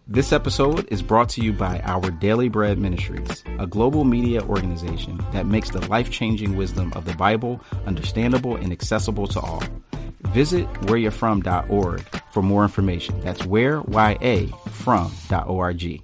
This episode is brought to you by Our Daily Bread Ministries, a global media organization that makes the life-changing wisdom of the Bible understandable and accessible to all. Visit whereyou'refrom.org for more information. That's whereyafrom.org.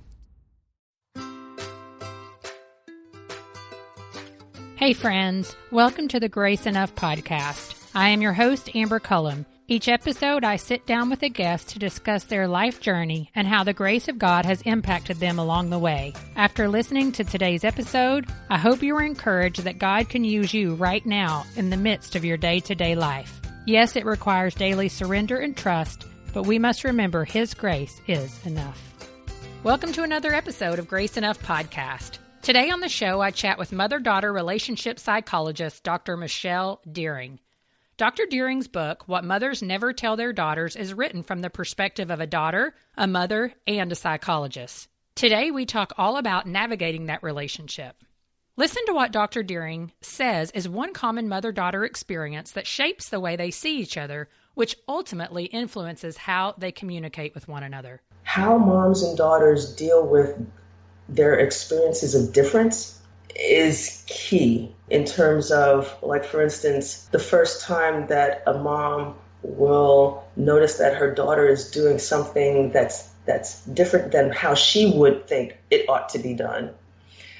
Hey friends, welcome to the Grace Enough podcast. I am your host, Amber Cullum. Each episode, I sit down with a guest to discuss their life journey and how the grace of God has impacted them along the way. After listening to today's episode, I hope you are encouraged that God can use you right now in the midst of your day-to-day life. Yes, it requires daily surrender and trust, but we must remember His grace is enough. Welcome to another episode of Grace Enough Podcast. Today on the show, I chat with mother-daughter relationship psychologist Dr. Michelle Deering. Dr. Deering's book, What Mothers Never Tell Their Daughters, is written from the perspective of a daughter, a mother, and a psychologist. Today, we talk all about navigating that relationship. Listen to what Dr. Deering says is one common mother-daughter experience that shapes the way they see each other, which ultimately influences how they communicate with one another. How moms and daughters deal with their experiences of difference is key in terms of, like, for instance, the first time that a mom will notice that her daughter is doing something that's different than how she would think it ought to be done,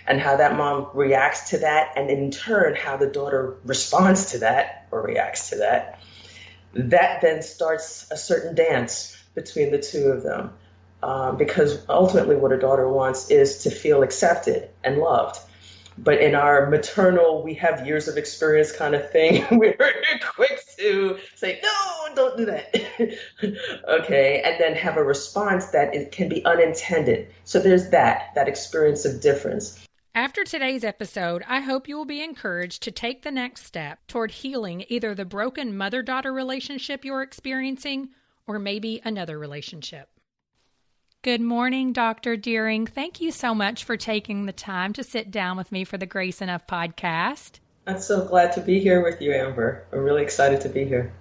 and how that mom reacts to that, and in turn how the daughter responds to that or reacts to that. That then starts a certain dance between the two of them, because ultimately what a daughter wants is to feel accepted and loved. But in our maternal, we have years of experience kind of thing, we're quick to say, no, don't do that. Okay, and then have a response that it can be unintended. So there's that experience of difference. After today's episode, I hope you will be encouraged to take the next step toward healing either the broken mother-daughter relationship you're experiencing or maybe another relationship. Good morning, Dr. Deering. Thank you so much for taking the time to sit down with me for the Grace Enough podcast. I'm so glad to be here with you, Amber. I'm really excited to be here.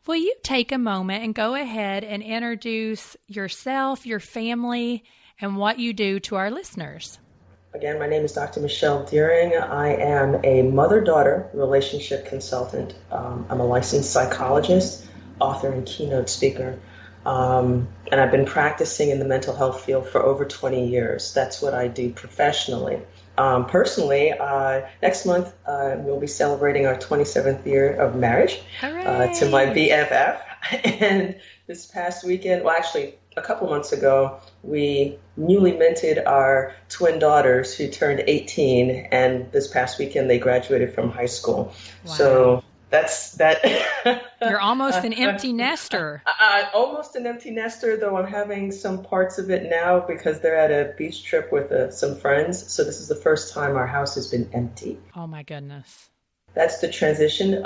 Will you take a moment and go ahead and introduce yourself, your family, and what you do to our listeners? Again, my name is Dr. Michelle Deering. I am a mother-daughter relationship consultant. I'm a licensed psychologist, author, and keynote speaker. And I've been practicing in the mental health field for over 20 years. That's what I do professionally. Personally, next month we'll be celebrating our 27th year of marriage to my BFF. And this past weekend, well, actually, a couple months ago, we newly minted our twin daughters who turned 18. And this past weekend, they graduated from high school. Wow. So that's that. You're almost an empty nester. Almost an empty nester, though I'm having some parts of it now because they're at a beach trip with some friends. So this is the first time our house has been empty. Oh, my goodness. That's the transition.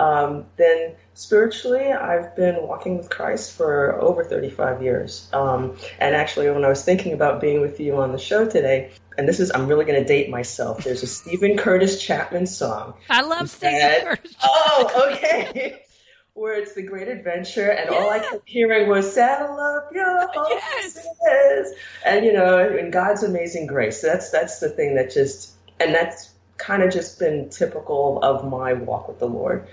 Then spiritually, I've been walking with Christ for over 35 years. And actually, when I was thinking about being with you on the show today, and I'm really going to date myself. There's a Stephen Curtis Chapman song. I love Stephen Curtis. Oh, okay. Where it's the great adventure, and all I kept hearing was "Saddle up your horses," and in God's amazing grace. That's the thing that's kind of just been typical of my walk with the Lord.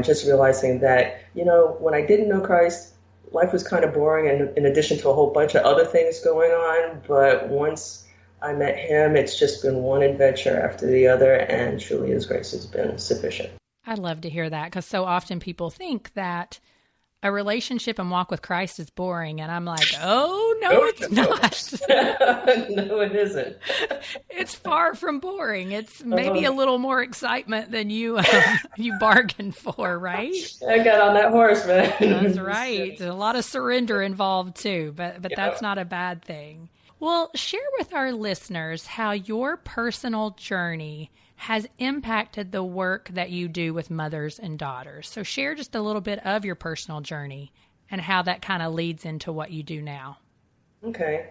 Just realizing that when I didn't know Christ, life was kind of boring, and in addition to a whole bunch of other things going on. But once I met Him, it's just been one adventure after the other, and truly His grace has been sufficient. I love to hear that, because so often people think that a relationship and walk with Christ is boring, and I'm like, oh, no, it's not. No, it isn't. It's far from boring. It's maybe a little more excitement than you bargained for, right? I got on that horse, man. That's right. There's a lot of surrender involved too, but that's not a bad thing. Well, share with our listeners how your personal journey has impacted the work that you do with mothers and daughters. So share just a little bit of your personal journey and how that kind of leads into what you do now. Okay.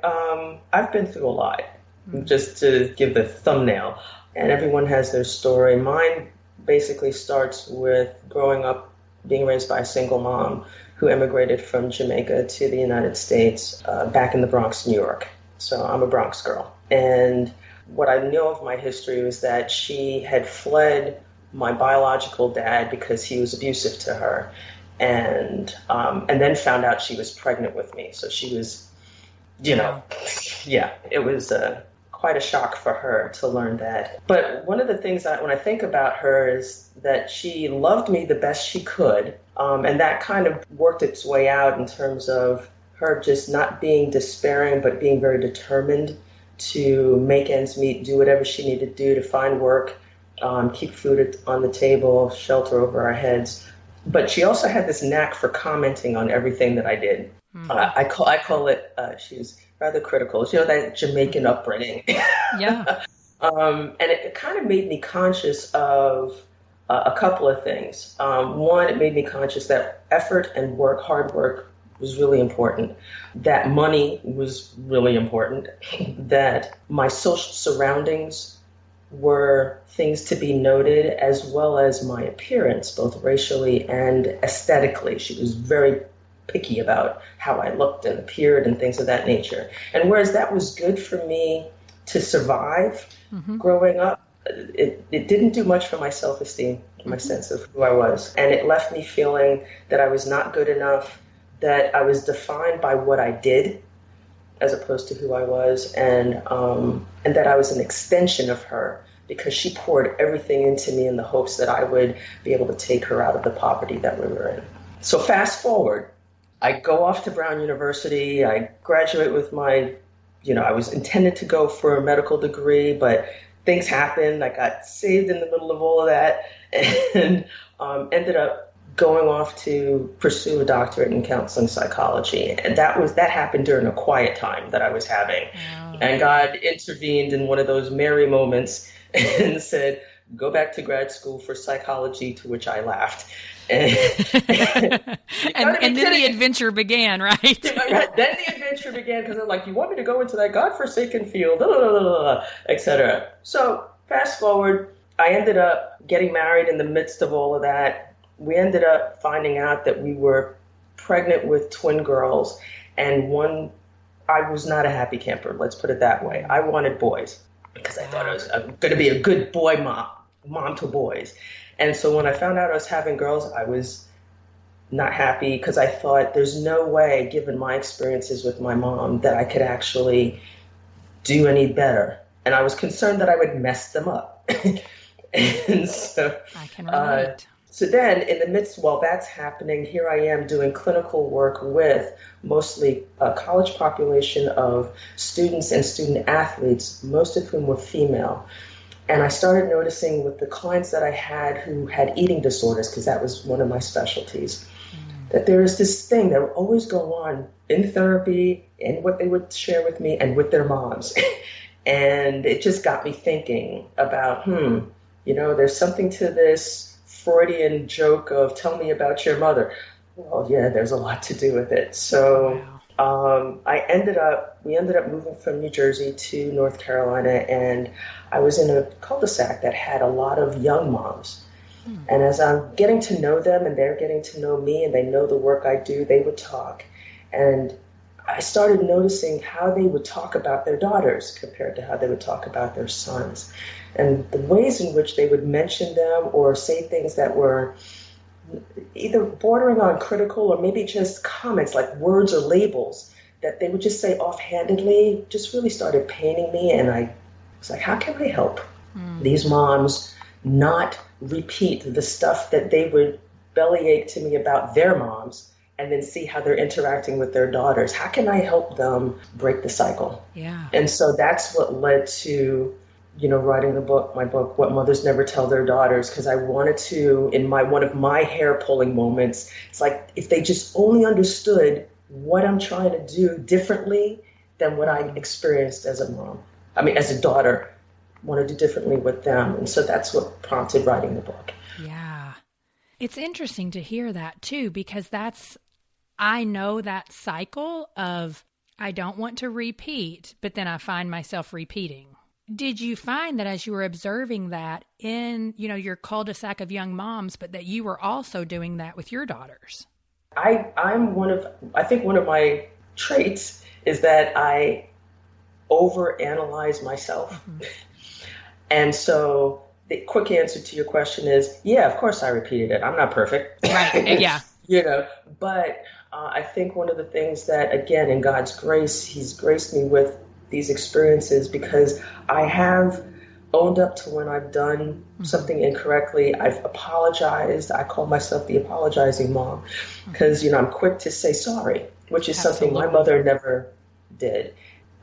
I've been through a lot, just to give the thumbnail. And everyone has their story. Mine basically starts with growing up, being raised by a single mom who emigrated from Jamaica to the United States back in the Bronx, New York. So I'm a Bronx girl. And what I know of my history was that she had fled my biological dad because he was abusive to her, and then found out she was pregnant with me. So she was, yeah, it was quite a shock for her to learn that. But one of the things when I think about her is that she loved me the best she could, and that kind of worked its way out in terms of her just not being despairing, but being very determined to make ends meet, do whatever she needed to do to find work, keep food on the table, shelter over our heads. But she also had this knack for commenting on everything that I did. Mm-hmm. I call it, she was rather critical. That Jamaican upbringing. Yeah. And it kind of made me conscious of a couple of things. One, it made me conscious that effort and work, hard work, was really important, that money was really important, that my social surroundings were things to be noted, as well as my appearance, both racially and aesthetically. She was very picky about how I looked and appeared and things of that nature. And whereas that was good for me to survive growing up, it didn't do much for my self-esteem, my sense of who I was. And it left me feeling that I was not good enough, that I was defined by what I did as opposed to who I was, and that I was an extension of her because she poured everything into me in the hopes that I would be able to take her out of the poverty that we were in. So fast forward, I go off to Brown University, I graduate with I was intended to go for a medical degree, but things happened. I got saved in the middle of all of that and ended up going off to pursue a doctorate in counseling psychology. And that happened during a quiet time that I was having. Oh. And God intervened in one of those Mary moments and said, go back to grad school for psychology, to which I laughed. And then the adventure began, right? Right. Then the adventure began because I'm like, you want me to go into that godforsaken field, etc. So fast forward, I ended up getting married in the midst of all of that. We ended up finding out that we were pregnant with twin girls, and I was not a happy camper, let's put it that way. I wanted boys because I thought I was going to be a good boy mom to boys. And so when I found out I was having girls, I was not happy because I thought there's no way, given my experiences with my mom, that I could actually do any better. And I was concerned that I would mess them up. And so I can relate. So then, in the midst, while that's happening, here I am doing clinical work with mostly a college population of students and student athletes, most of whom were female. And I started noticing with the clients that I had who had eating disorders, because that was one of my specialties, that there is this thing that would always go on in therapy and what they would share with me and with their moms. And it just got me thinking about, there's something to this Freudian joke of tell me about your mother. Well, yeah, there's a lot to do with it. So we ended up moving from New Jersey to North Carolina, and I was in a cul-de-sac that had a lot of young moms. And as I'm getting to know them and they're getting to know me and they know the work I do, they would talk. And I started noticing how they would talk about their daughters compared to how they would talk about their sons. And the ways in which they would mention them or say things that were either bordering on critical or maybe just comments like words or labels that they would just say offhandedly just really started paining me. And I was like, how can I help these moms not repeat the stuff that they would bellyache to me about their moms and then see how they're interacting with their daughters? How can I help them break the cycle? Yeah. And so that's what led to writing my book, What Mothers Never Tell Their Daughters, because I wanted to, in one of my hair-pulling moments, it's like if they just only understood what I'm trying to do differently than what I experienced as a daughter, want to do differently with them. And so that's what prompted writing the book. Yeah. It's interesting to hear that too, because I know that cycle of I don't want to repeat, but then I find myself repeating. Did you find that as you were observing that in, your cul-de-sac of young moms, but that you were also doing that with your daughters? I think one of my traits is that I overanalyze myself. And so the quick answer to your question is, yeah, of course I repeated it. I'm not perfect. Right. Yeah. But I think one of the things that, again, in God's grace, he's graced me with these experiences because I have owned up to when I've done something incorrectly. I've apologized. I call myself the apologizing mom because, I'm quick to say sorry, which is something my mother never did.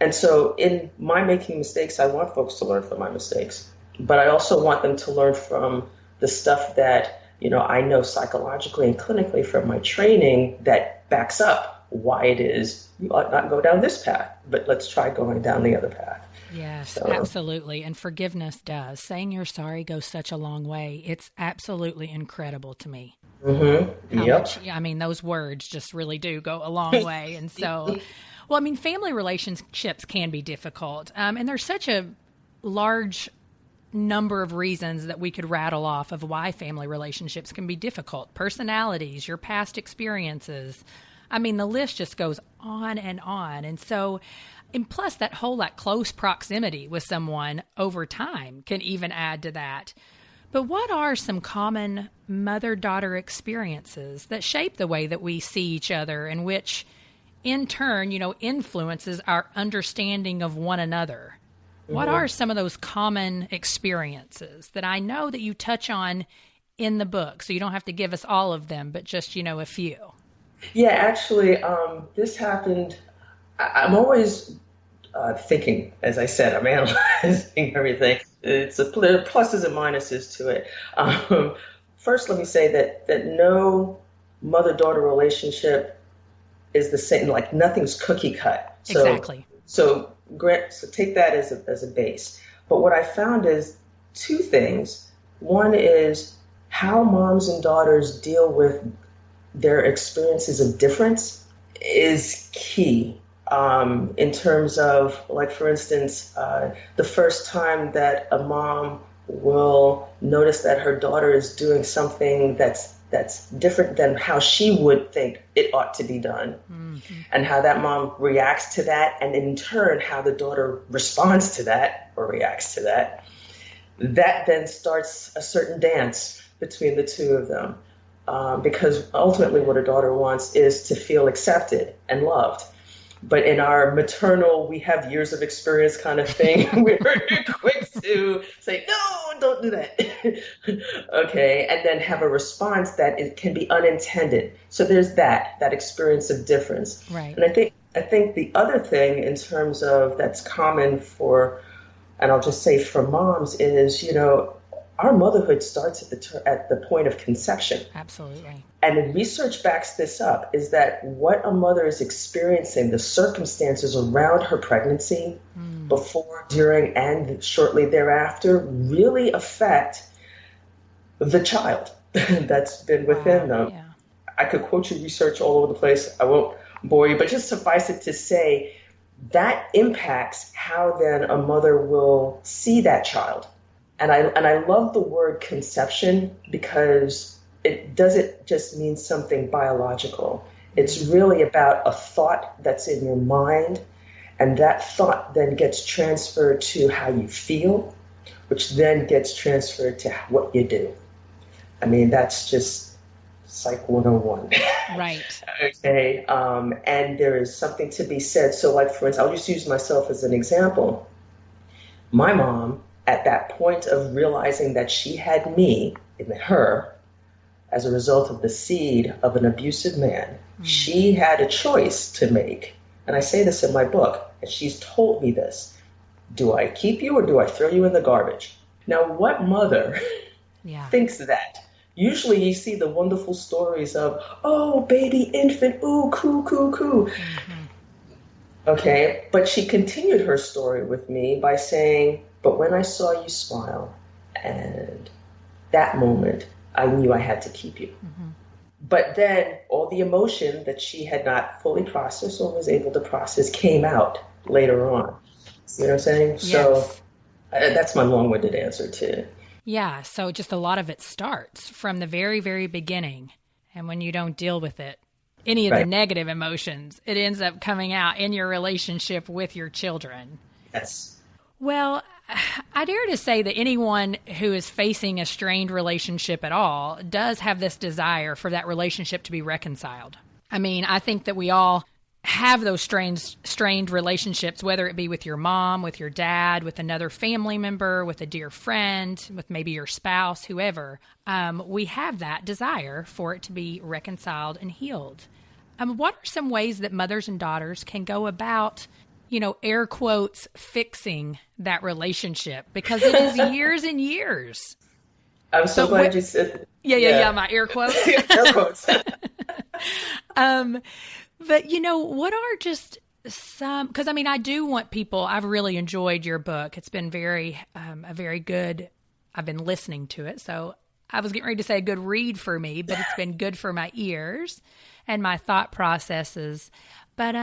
And so in my making mistakes, I want folks to learn from my mistakes, but I also want them to learn from the stuff that, I know psychologically and clinically from my training that backs up why it is you ought not go down this path, but let's try going down the other path. Yes, absolutely. And forgiveness does. Saying you're sorry goes such a long way. It's absolutely incredible to me. Those words just really do go a long way. And so, family relationships can be difficult. And there's such a large number of reasons that we could rattle off of why family relationships can be difficult. Personalities, your past experiences. The list just goes on and on. And so, and plus that close proximity with someone over time can even add to that. But what are some common mother-daughter experiences that shape the way that we see each other and which in turn, influences our understanding of one another? What are some of those common experiences that I know that you touch on in the book? So you don't have to give us all of them, but just, a few. Yeah, actually, this happened. I'm always thinking, as I said, I'm analyzing everything. It's pluses and minuses to it. First, let me say that no mother-daughter relationship is the same. Like nothing's cookie cut. Exactly. So take that as a base. But what I found is two things. One is how moms and daughters deal with their experiences of difference is key. In terms of, like, for instance, the first time that a mom will notice that her daughter is doing something that's different than how she would think it ought to be done, and how that mom reacts to that, and in turn, how the daughter responds to that or reacts to that, that then starts a certain dance between the two of them. Because ultimately what a daughter wants is to feel accepted and loved. But in our maternal, we have years of experience kind of thing, we're quick to say, no, don't do that. Okay, and then have a response that it can be unintended. So there's that experience of difference. Right. And I think the other thing in terms of that's common for, and I'll just say for moms, is, our motherhood starts at the point of conception. Absolutely. And research backs this up, is that what a mother is experiencing, the circumstances around her pregnancy, before, during, and shortly thereafter, really affect the child that's been within them. Yeah. I could quote you research all over the place. I won't bore you, but just suffice it to say that impacts how then a mother will see that child. And I love the word conception because it doesn't just mean something biological. It's really about a thought that's in your mind, and that thought then gets transferred to how you feel, which then gets transferred to what you do. That's just Psych 101. Right. Okay. And there is something to be said. So, like, for instance, I'll just use myself as an example. My mom, at that point of realizing that she had me in her as a result of the seed of an abusive man, she had a choice to make. And I say this in my book, and she's told me this. Do I keep you or do I throw you in the garbage? Now, what mother thinks that? Usually you see the wonderful stories of, oh, baby, infant, ooh, coo, coo, coo. Okay, but she continued her story with me by saying, but when I saw you smile, and that moment, I knew I had to keep you. But then all the emotion that she had not fully processed or was able to process came out later on. You know what I'm saying? Yes. So that's my long-winded answer too. Yeah, so just a lot of it starts from the very, very beginning. And when you don't deal with it, any of the negative emotions, it ends up coming out in your relationship with your children. Yes. Well, I dare to say that anyone who is facing a strained relationship at all does have this desire for that relationship to be reconciled. I mean, I think that we all have those strained relationships, whether it be with your mom, with your dad, with another family member, with a dear friend, with maybe your spouse, whoever. We have that desire for it to be reconciled and healed. What are some ways that mothers and daughters can go about, air quotes, fixing that relationship? Because it is years and years. I'm so glad you said. Yeah, my air quotes. Air quotes. But, what are just some, because I do want people, I've really enjoyed your book. It's been a very good, I've been listening to it. So I was getting ready to say a good read for me, but it's been good for my ears and my thought processes. But,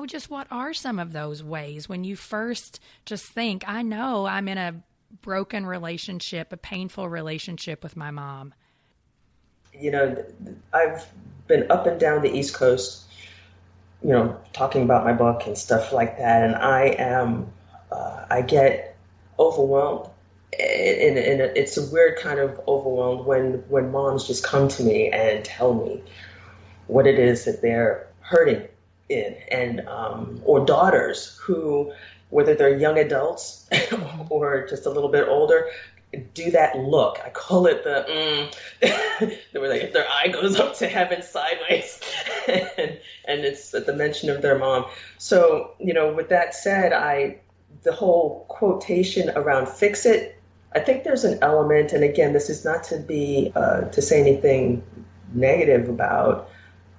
just what are some of those ways when you first just think, I know I'm in a broken relationship, a painful relationship with my mom? I've been up and down the East Coast, talking about my book and stuff like that. And I get overwhelmed. And it's a weird kind of overwhelmed when moms just come to me and tell me what it is that they're hurting in, and or daughters who, whether they're young adults or just a little bit older, do that look. I call it where like their eye goes up to heaven sideways, and it's at the mention of their mom. So, with that said, the whole quotation around fix it, I think there's an element, and again, this is not to be to say anything negative about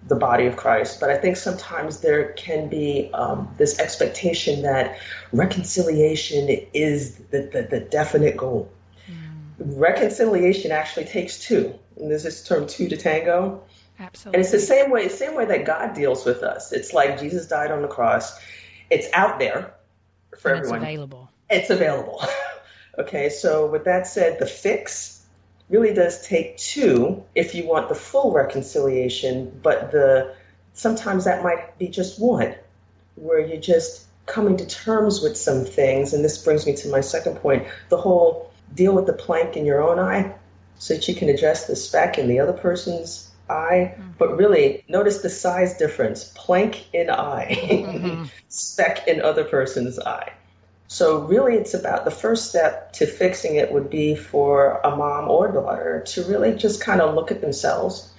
the body of Christ, but I think sometimes there can be this expectation that reconciliation is the definite goal. Reconciliation actually takes two. And there's this term, two to tango. Absolutely. And it's the same way that God deals with us. It's like Jesus died on the cross. It's out there for everyone. It's available. Okay, so with that said, the fix really does take two if you want the full reconciliation, but sometimes that might be just one, where you're just coming to terms with some things. And this brings me to my second point, the whole deal with the plank in your own eye so that you can address the speck in the other person's eye. Mm-hmm. But really, notice the size difference. Plank in eye, speck in other person's eye. So really, it's about the first step to fixing it would be for a mom or daughter to really just kind of look at themselves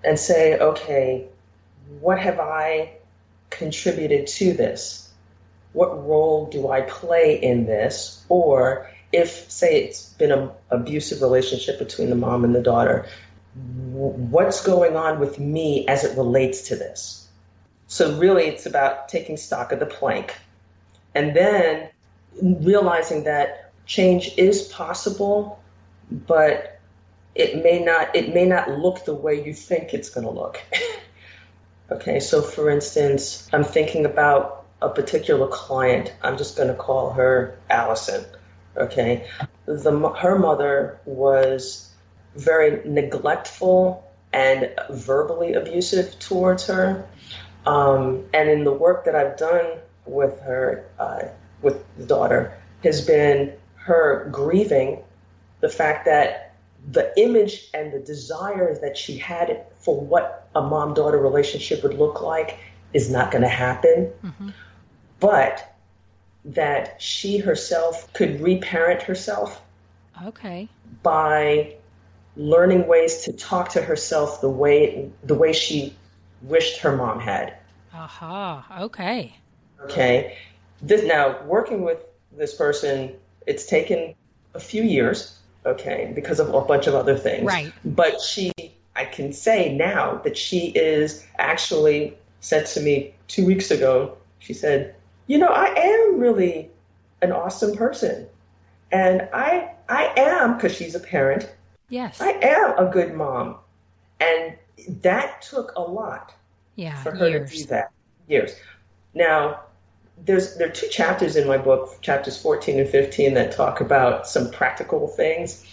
and say, okay, what have I contributed to this? What role do I play in this? Or if, say, it's been an abusive relationship between the mom and the daughter, what's going on with me as it relates to this? So really, it's about taking stock of the plank and then realizing that change is possible, but it may not look the way you think it's going to look. Okay, so for instance, I'm thinking about a particular client. I'm just going to call her Allison. Okay, her mother was very neglectful and verbally abusive towards her. And in the work that I've done with her, with the daughter, has been her grieving the fact that the image and the desire that she had for what a mom-daughter relationship would look like is not going to happen. Mm-hmm. But that she herself could reparent herself. Okay. By learning ways to talk to herself the way she wished her mom had. Aha. Okay. Okay. Now, working with this person, it's taken a few years, okay, because of a bunch of other things. Right. But I can say now that she is actually said to me 2 weeks ago, she said, I am really an awesome person. And I am, because she's a parent. Yes. I am a good mom. And that took a lot for her to do that. Years. Now, there are 2 chapters in my book, chapters 14 and 15, that talk about some practical things.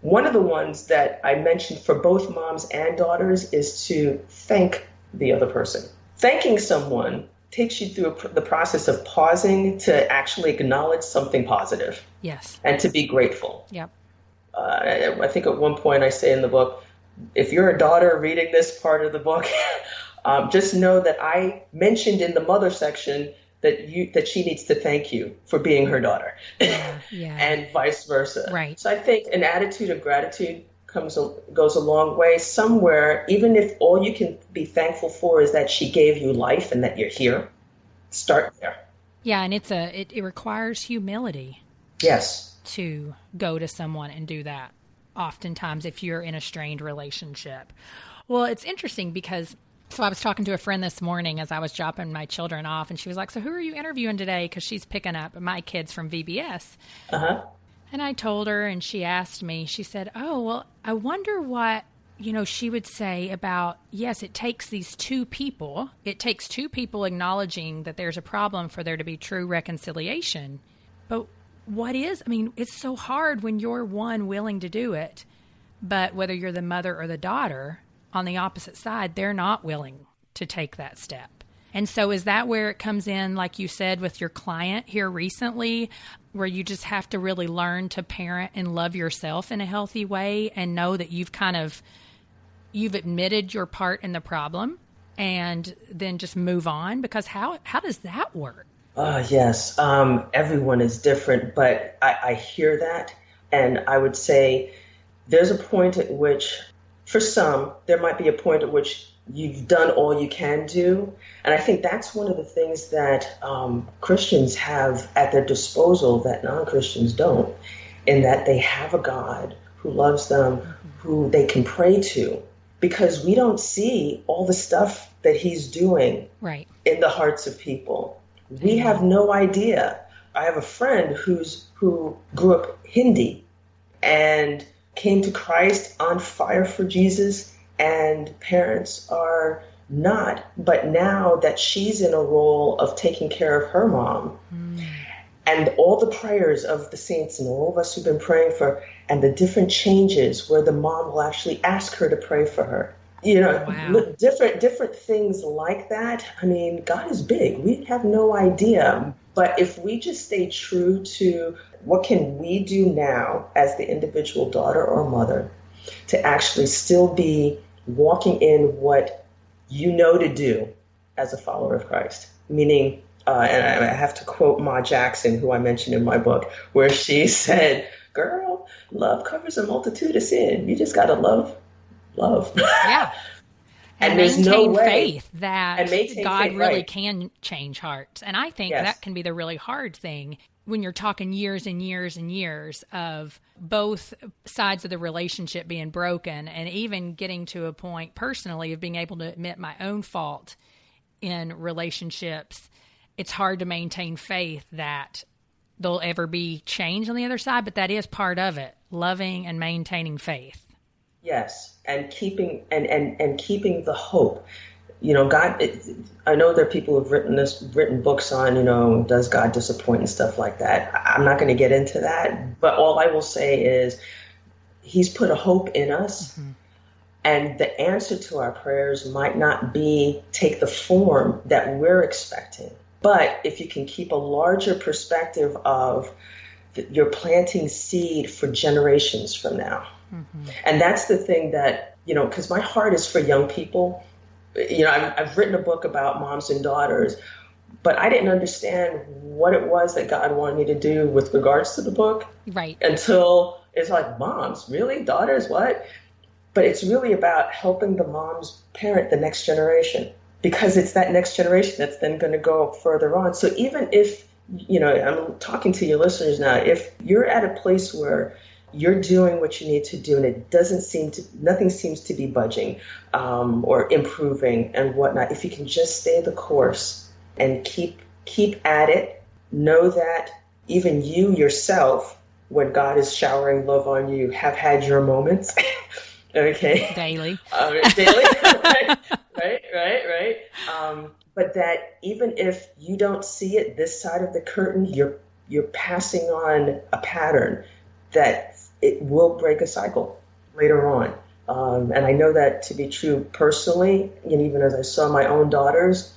One of the ones that I mentioned for both moms and daughters is to thank the other person. Thanking someone takes you through the process of pausing to actually acknowledge something positive. Yes. And to be grateful. Yep. I think at one point I say in the book, if you're a daughter reading this part of the book, just know that I mentioned in the mother section that she needs to thank you for being her daughter, and vice versa. Right. So I think an attitude of gratitude goes a long way. Somewhere, even if all you can be thankful for is that she gave you life and that you're here, start there. Yeah, and it requires humility. Yes. To go to someone and do that. Oftentimes, if you're in a strained relationship. Well, it's interesting because. So I was talking to a friend this morning as I was dropping my children off, and she was like, so who are you interviewing today? Because she's picking up my kids from VBS. Uh-huh. And I told her, and she asked me, she said, oh, well, I wonder what, she would say about, yes, it takes these two people. It takes two people acknowledging that there's a problem for there to be true reconciliation. But it's so hard when you're one willing to do it, but whether you're the mother or the daughter, on the opposite side, they're not willing to take that step. And so is that where it comes in, like you said, with your client here recently, where you just have to really learn to parent and love yourself in a healthy way and know that you've admitted your part in the problem and then just move on? Because how does that work? Yes. Everyone is different, but I hear that. And I would say there's a point at which, for some, there might be a point at which you've done all you can do. And I think that's one of the things that Christians have at their disposal that non-Christians don't, in that they have a God who loves them, who they can pray to, because we don't see all the stuff that he's doing in the hearts of people. We have no idea. I have a friend who grew up Hindi and came to Christ on fire for Jesus, and parents are not. But now that she's in a role of taking care of her mom, and all the prayers of the saints and all of us who've been praying for, and the different changes where the mom will actually ask her to pray for her, different things like that. I mean, God is big. We have no idea. But if we just stay true to what can we do now as the individual daughter or mother to actually still be walking in what you know to do as a follower of Christ, meaning, and I have to quote Ma Jackson, who I mentioned in my book, where she said, girl, love covers a multitude of sin. You just got to love. Yeah. And maintain there's no way. Faith that God really can change hearts. And I think that can be the really hard thing when you're talking years and years and years of both sides of the relationship being broken, and even getting to a point personally of being able to admit my own fault in relationships. It's hard to maintain faith that there'll ever be change on the other side, but that is part of it, loving and maintaining faith. Yes, and keeping the hope. God, I know there are people who've written books on, does God disappoint and stuff like that. I'm not going to get into that, but all I will say is he's put a hope in us, and the answer to our prayers might not take the form that we're expecting. But if you can keep a larger perspective of you're planting seed for generations from now. And that's the thing that, because my heart is for young people. I've written a book about moms and daughters, but I didn't understand what it was that God wanted me to do with regards to the book. Right. Until it's like, moms, really? Daughters, what? But it's really about helping the moms parent the next generation, because it's that next generation that's then going to go further on. So even if, I'm talking to your listeners now, if you're at a place where you're doing what you need to do, and nothing seems to be budging or improving and whatnot. If you can just stay the course and keep at it, know that even you yourself, when God is showering love on you, have had your moments. Okay, daily, daily, right. But that even if you don't see it this side of the curtain, you're passing on a pattern that it will break a cycle later on. And I know that to be true personally, and even as I saw my own daughters,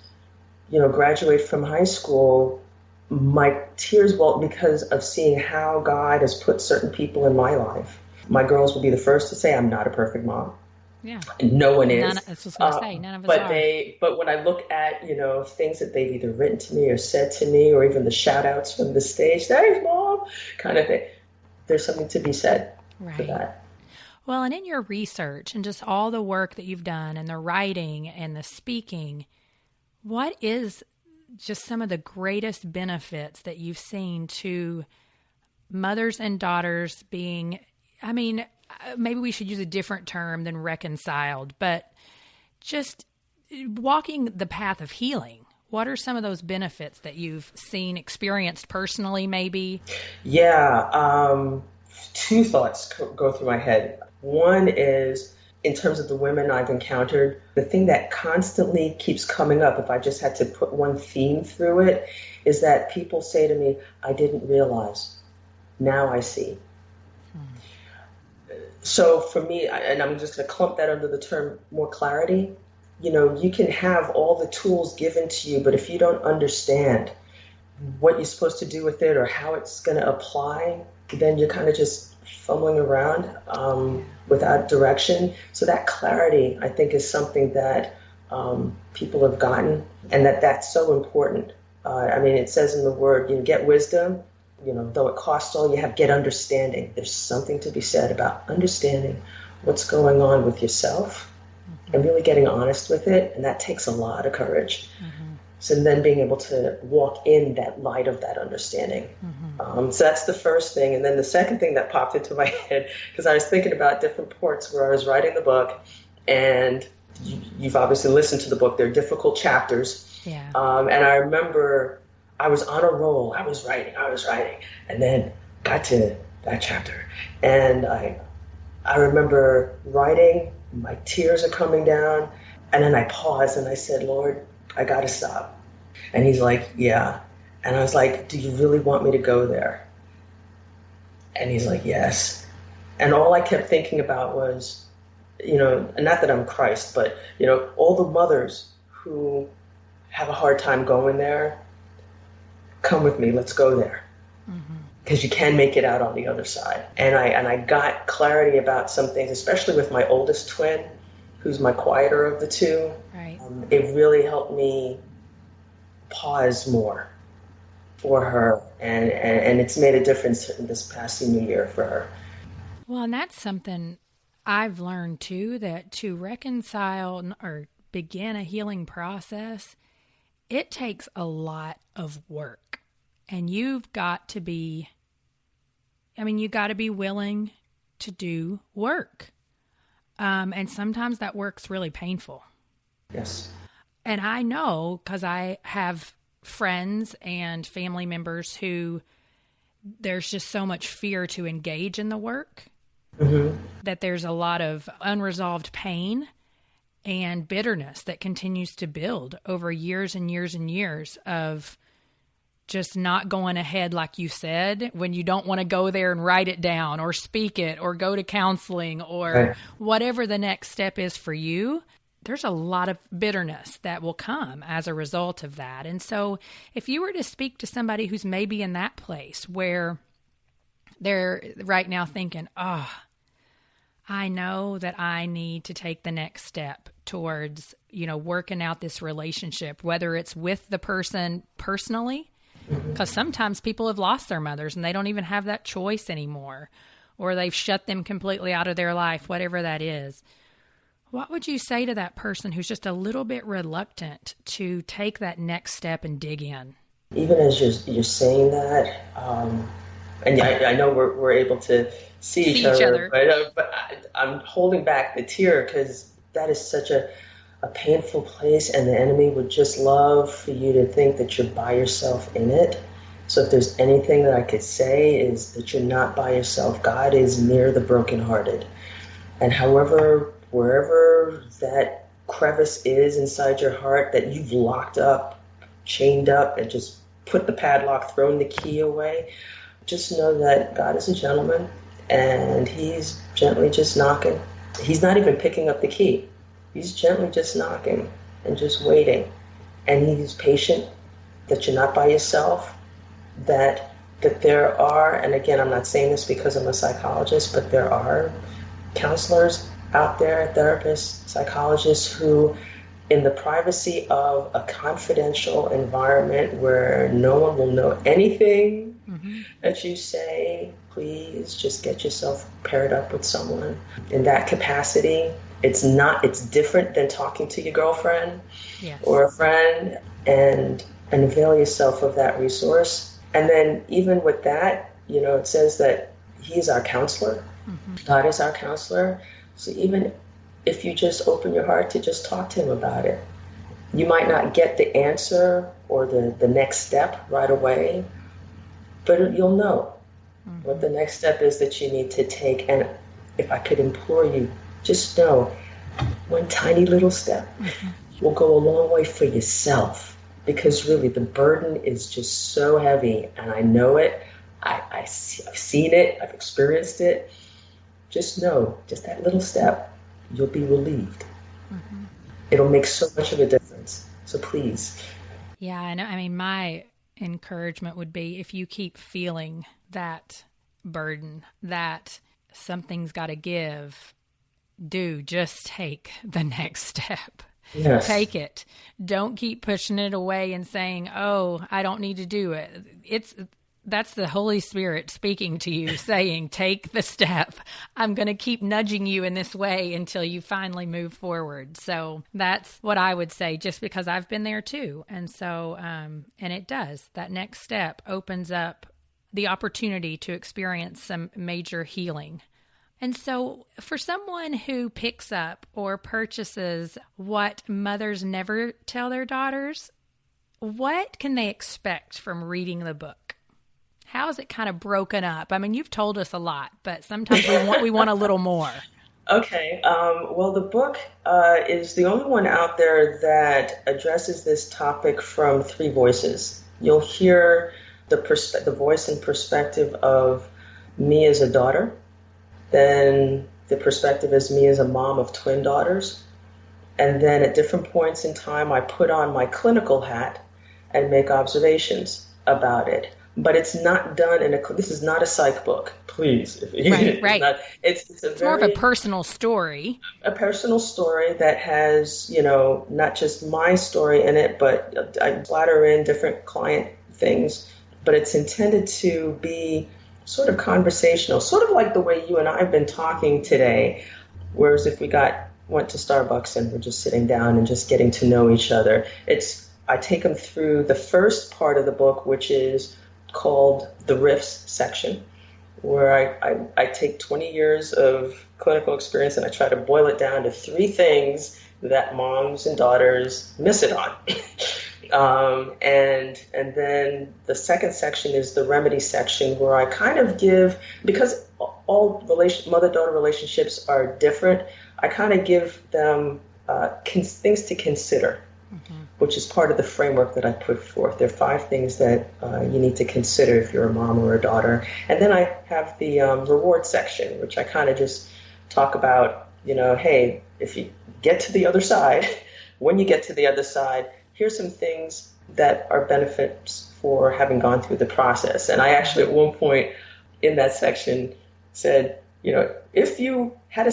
graduate from high school, my tears welled because of seeing how God has put certain people in my life. My girls will be the first to say I'm not a perfect mom. Yeah. No one is. I was going to say, none of us are. But when I look at, things that they've either written to me or said to me, or even the shout outs from the stage, thanks, Mom, kind of thing, there's something to be said for that. Well, and in your research and just all the work that you've done and the writing and the speaking, what is just some of the greatest benefits that you've seen to mothers and daughters being, maybe we should use a different term than reconciled, but just walking the path of healing? What are some of those benefits that you've seen, experienced personally, maybe? Yeah, two thoughts go through my head. One is, in terms of the women I've encountered, the thing that constantly keeps coming up, if I just had to put one theme through it, is that people say to me, I didn't realize. Now I see. So for me, and I'm just going to clump that under the term more clarity, you can have all the tools given to you, but if you don't understand what you're supposed to do with it or how it's going to apply, then you're kind of just fumbling around without direction. So that clarity, I think, is something that people have gotten, and that's so important. It says in the word, get wisdom, though it costs all you have, get understanding. There's something to be said about understanding what's going on with yourself and really getting honest with it. And that takes a lot of courage. So then being able to walk in that light of that understanding. So that's the first thing. And then the second thing that popped into my head, because I was thinking about different parts where I was writing the book, and you've obviously listened to the book. There are difficult chapters. Yeah. And I remember I was on a roll. I was writing, and then got to that chapter. And I remember writing, my tears are coming down, and then I paused and I said, Lord, I got to stop. And he's like, yeah. And I was like, do you really want me to go there? And he's like, yes. And all I kept thinking about was, not that I'm Christ, but, all the mothers who have a hard time going there, come with me, let's go there. Because you can make it out on the other side. And I got clarity about some things, especially with my oldest twin, who's my quieter of the two. Right. It really helped me pause more for her, and it's made a difference in this past senior year for her. Well, and that's something I've learned too, that to reconcile or begin a healing process, it takes a lot of work. And you've got to be, you got to be willing to do work. And sometimes that work's really painful. Yes. And I know, because I have friends and family members who there's just so much fear to engage in the work, that there's a lot of unresolved pain and bitterness that continues to build over years and years and years of just not going ahead, like you said, when you don't want to go there and write it down or speak it or go to counseling or whatever the next step is for you. There's a lot of bitterness that will come as a result of that. And so if you were to speak to somebody who's maybe in that place where they're right now thinking, I know that I need to take the next step towards, working out this relationship, whether it's with the person personally, because sometimes people have lost their mothers and they don't even have that choice anymore, or they've shut them completely out of their life, whatever that is. What would you say to that person who's just a little bit reluctant to take that next step and dig in? Even as you're saying that, and I know we're able to see each other. But I'm holding back the tear because that is such a painful place, and the enemy would just love for you to think that you're by yourself in it. So if there's anything that I could say is that you're not by yourself. God is near the brokenhearted. And wherever that crevice is inside your heart that you've locked up, chained up, and just put the padlock, thrown the key away, just know that God is a gentleman, and he's gently just knocking. He's not even picking up the key. He's gently just knocking and just waiting and he's patient, that you're not by yourself, that there are, and again, I'm not saying this because I'm a psychologist, but there are counselors out there, therapists, psychologists who, in the privacy of a confidential environment where no one will know anything that you say, please just get yourself paired up with someone. In that capacity, it's different than talking to your girlfriend or a friend, and avail yourself of that resource. And then even with that, it says that he's our counselor. God is our counselor. So even if you just open your heart to just talk to him about it, you might not get the answer or the next step right away, but you'll know what the next step is that you need to take. And if I could implore you, just know one tiny little step will go a long way for yourself. Because really, the burden is just so heavy, and I know it. I've seen it. I've experienced it. Just know, just that little step, you'll be relieved. It'll make so much of a difference. So please. Yeah, I mean, my encouragement would be if you keep feeling that burden, that something's got to give, just take the next step. Yes. Take it. Don't keep pushing it away and saying, oh, I don't need to do it. That's the Holy Spirit speaking to you, saying, take the step. I'm going to keep nudging you in this way until you finally move forward. So that's what I would say, just because I've been there too. And so, and it does. That next step opens up the opportunity to experience some major healing. And so for someone who picks up or purchases What Mothers Never Tell Their Daughters, what can they expect from reading the book? How is it kind of broken up? I mean, you've told us a lot, but sometimes we want a little more. Okay. Well, the book is the only one out there that addresses this topic from three voices. You'll hear the voice and perspective of me as a daughter. Then the perspective is me as a mom of twin daughters. And then at different points in time, I put on my clinical hat and make observations about it. But it's not done this is not a psych book, please. Right. It's more of a personal story. A personal story that has, not just my story in it, but I splatter in different client things. But it's intended to be sort of conversational, sort of like the way you and I have been talking today. Whereas if we went to Starbucks and we're just sitting down and just getting to know each other, I take them through the first part of the book, which is called the riffs section, where I take 20 years of clinical experience and I try to boil it down to three things that moms and daughters miss it on. And then the second section is the remedy section, where I kind of give, because all mother-daughter relationships are different, I kind of give them things to consider, which is part of the framework that I put forth. There are 5 things that you need to consider if you're a mom or a daughter. And then I have the reward section, which I kind of just talk about, hey, if you get to the other side, when you get to the other side, here's some things that are benefits for having gone through the process. And I actually at one point in that section said, if you have a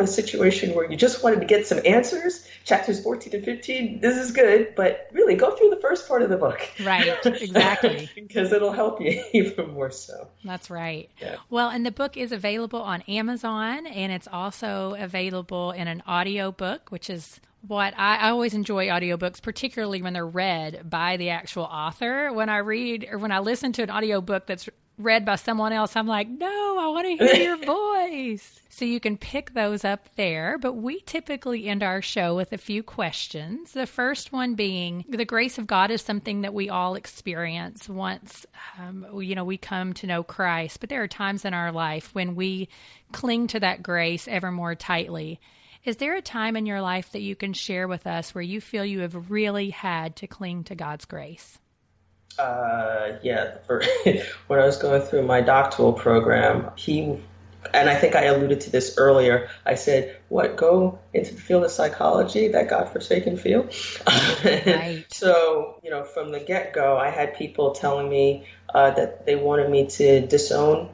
situation where you just wanted to get some answers, chapters 14 to 15, this is good, but really go through the first part of the book. Right, exactly. Because it'll help you even more so. That's right. Yeah. Well, and the book is available on Amazon, and it's also available in an audio book, which is what I always enjoy audiobooks, particularly when they're read by the actual author. When I listen to an audiobook that's read by someone else, I'm like, no, I want to hear your voice. So you can pick those up there. But we typically end our show with a few questions. The first one being, the grace of God is something that we all experience once, we come to know Christ. But there are times in our life when we cling to that grace ever more tightly. Is there a time in your life that you can share with us where you feel you have really had to cling to God's grace? Yeah. When I was going through my doctoral program, he And I think I alluded to this earlier. I said, what, go into the field of psychology, that godforsaken field? Right. So, from the get-go, I had people telling me that they wanted me to disown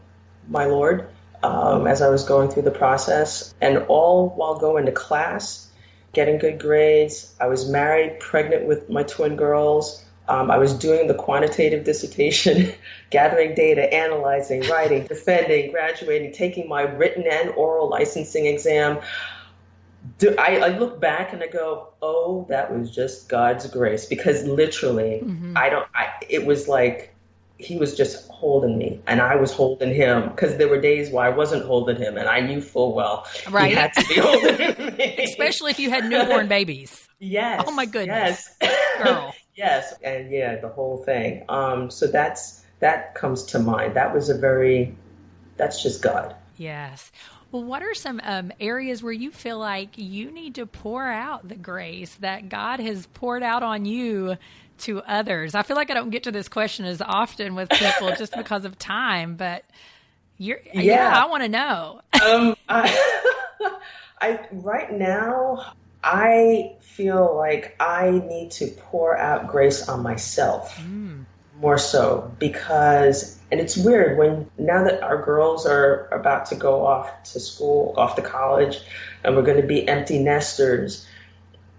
my Lord as I was going through the process, and all while going to class, getting good grades. I was married, pregnant with my twin girls. I was doing the quantitative dissertation, gathering data, analyzing, writing, defending, graduating, taking my written and oral licensing exam. I look back and I go, oh, that was just God's grace, because literally, it was like he was just holding me and I was holding him, because there were days where I wasn't holding him and I knew full well right. He had to be holding me. Especially if you had newborn babies. Yes. Oh my goodness. Yes. Girl. Yes. And the whole thing. So that comes to mind. That's just God. Yes. Well, what are some areas where you feel like you need to pour out the grace that God has poured out on you to others? I feel like I don't get to this question as often with people just because of time, but I want to know. Right now, I feel like I need to pour out grace on myself more so, because, and it's weird now that our girls are about to go off to school, off to college, and we're going to be empty nesters.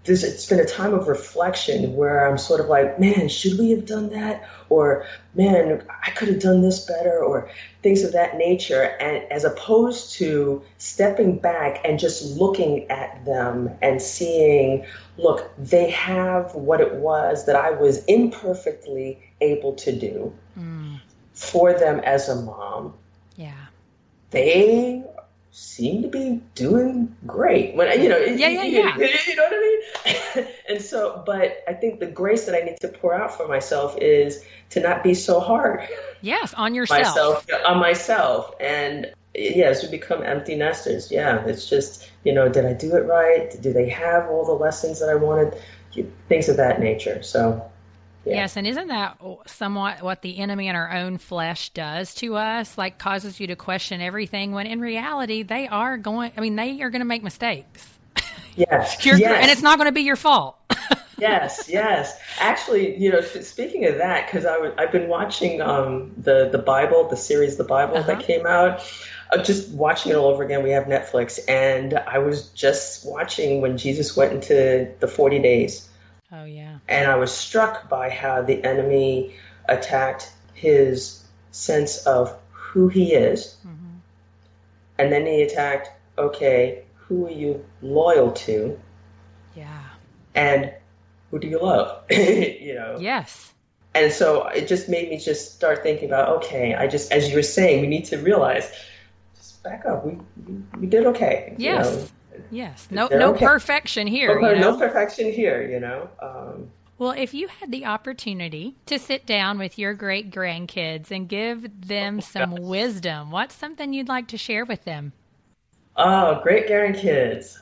It's been a time of reflection where I'm sort of like, man, should we have done that? Or, man, I could have done this better, or things of that nature. And as opposed to stepping back and just looking at them and seeing, look, they have what it was that I was imperfectly able to do for them as a mom. Yeah. They seem to be doing great. When you know what I mean? And so, but I think the grace that I need to pour out for myself is to not be so hard. Yes, on yourself. On myself. And as we become empty nesters, it's just, did I do it right? Do they have all the lessons that I wanted? Things of that nature. So. Yeah. Yes, and isn't that somewhat what the enemy in our own flesh does to us? Like, causes you to question everything, when in reality they are going to make mistakes. Yes. And it's not going to be your fault. Yes. Actually, speaking of that, because I've been watching the Bible, the series, The Bible that came out. Just watching it all over again. We have Netflix, and I was just watching when Jesus went into the 40 days. Oh, yeah. And I was struck by how the enemy attacked his sense of who he is. Mm-hmm. And then he attacked, okay, who are you loyal to? Yeah. And who do you love? Yes. And so it just made me just start thinking about, okay, as you were saying, we need to realize, just back up. We did okay. Yes. Yes. No perfection here. No perfection here, Well, if you had the opportunity to sit down with your great grandkids and give them some wisdom, what's something you'd like to share with them? Oh, great grandkids.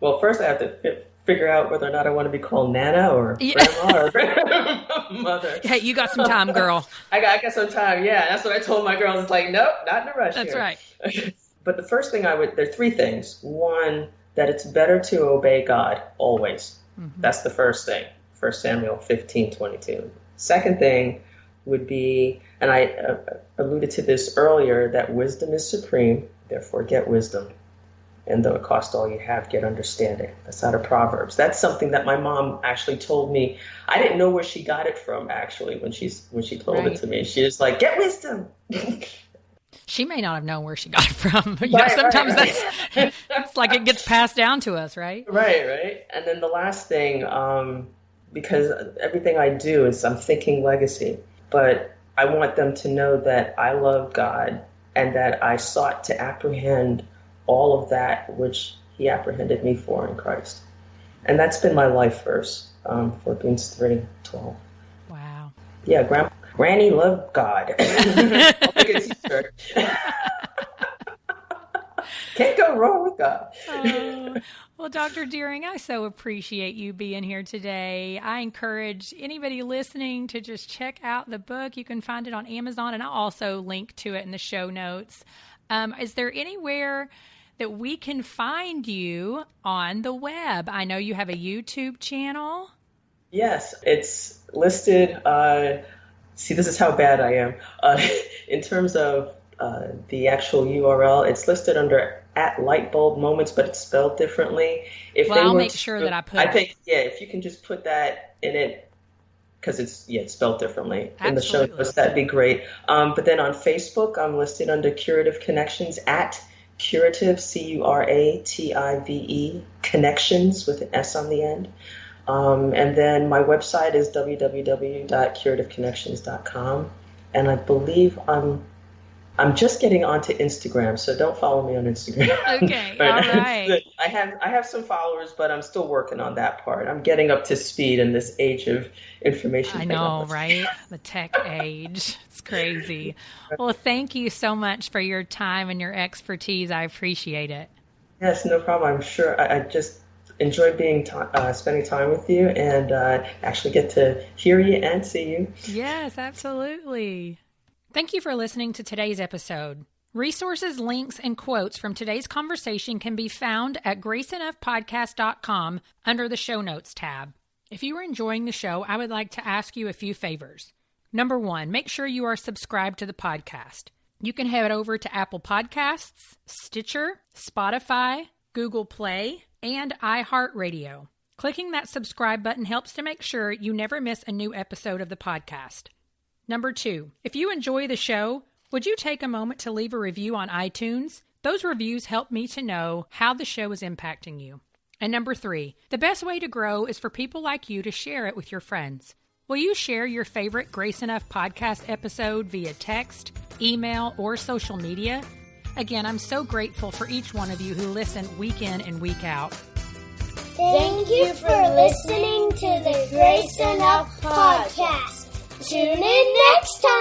Well, first I have to figure out whether or not I want to be called Nana or Grandma or Grandmother. Hey, you got some time, girl. I got some time. Yeah, that's what I told my girls. It's like, nope, not in a rush. That's right. But the first thing there are three things. One, that it's better to obey God always. Mm-hmm. That's the first thing. 1 Samuel 15:22. Second thing would be, and I alluded to this earlier, that wisdom is supreme, therefore get wisdom. And though it cost all you have, get understanding. That's out of Proverbs. That's something that my mom actually told me. I didn't know where she got it from, actually, when she told it to me. She was like, get wisdom. She may not have known where she got it from. Sometimes that's like it gets passed down to us, right? Right. And then the last thing, because everything I do is I'm thinking legacy, but I want them to know that I love God and that I sought to apprehend all of that which he apprehended me for in Christ. And that's been my life verse, Philippians 3:12. Wow. Yeah, Granny loved God. I'll make a t-shirt. Can't go wrong with God. Well, Dr. Deering, I so appreciate you being here today. I encourage anybody listening to just check out the book. You can find it on Amazon, and I'll also link to it in the show notes. Is there anywhere that we can find you on the web? I know you have a YouTube channel. Yes, it's listed. See, this is how bad I am. In terms of the actual URL, it's listed under @lightbulb moments, but it's spelled differently. I'll make sure that I put it. I think, if you can just put that in it, because it's spelled differently in the show notes, that'd be great. But then on Facebook, I'm listed under Curative Connections @Curative, CURATIVE, Connections with an S on the end. And then my website is www.curativeconnections.com. And I believe I'm just getting onto Instagram, so don't follow me on Instagram. Okay, all right. I have some followers, but I'm still working on that part. I'm getting up to speed in this age of information. I know, right? The tech age. It's crazy. Well, thank you so much for your time and your expertise. I appreciate it. Yes, no problem. I'm sure I just enjoy spending time with you and actually get to hear you and see you. Yes, absolutely. Thank you for listening to today's episode. Resources, links, and quotes from today's conversation can be found at graceenoughpodcast.com under the Show Notes tab. If you are enjoying the show, I would like to ask you a few favors. Number 1, make sure you are subscribed to the podcast. You can head over to Apple Podcasts, Stitcher, Spotify, Google Play, and iHeartRadio. Clicking that subscribe button helps to make sure you never miss a new episode of the podcast. Number 2, if you enjoy the show, would you take a moment to leave a review on iTunes? Those reviews help me to know how the show is impacting you. And number 3, the best way to grow is for people like you to share it with your friends. Will you share your favorite Grace Enough podcast episode via text, email, or social media? Again, I'm so grateful for each one of you who listen week in and week out. Thank you for listening to the Grace Enough podcast. Tune in next time.